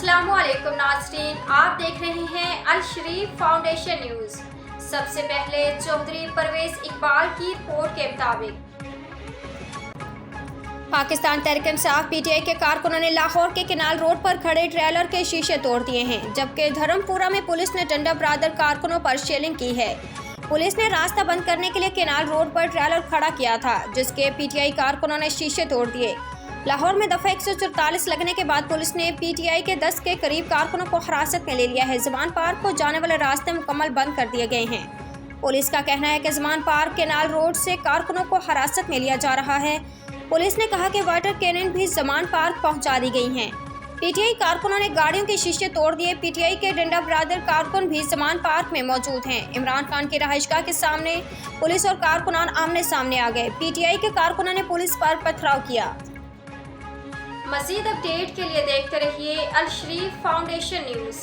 अस्सलामुअलैकुम नाज़रीन, आप देख रहे हैं अल शरीफ फाउंडेशन न्यूज़। सबसे पहले चौधरी परवेज इकबाल की रिपोर्ट के मुताबिक पाकिस्तान तहरीक इंसाफ पीटीआई के कारकुनों ने लाहौर के केनाल रोड पर खड़े ट्रेलर के शीशे तोड़ दिए हैं, जबकि धर्मपुरा में पुलिस ने डंडा बरादर कारकुनों पर शेलिंग की है। पुलिस ने रास्ता बंद करने के लिए केनाल रोड पर ट्रेलर खड़ा किया था, जिसके पीटीआई कारकुनों ने शीशे तोड़ दिए। लाहौर में दफा 144 लगने के बाद पुलिस ने पीटीआई के 10 के करीब कारकुनों को हिरासत में ले लिया है। जमान पार्क को जाने वाले रास्ते मुकम्मल बंद कर दिए गए हैं। पुलिस का कहना है कि जमान पार्क केनाल रोड से कारकुनों को हिरासत में लिया जा रहा है। पुलिस ने कहा कि वाटर कैनन भी जमान पार्क पहुंचा दी गई हैं। पीटीआई कारकुनों ने गाड़ियों के शीशे तोड़ दिए। पीटीआई के डंडा बरादर कारकुन भी जमान पार्क में मौजूद हैं। इमरान खान की रहायशगाह के सामने पुलिस और कारकुनान आमने सामने आ गए। पीटीआई के कारकुनों ने पुलिस पर पथराव किया। मज़ीद अपडेट के लिए देखते रहिए अल शरीफ फाउंडेशन न्यूज़।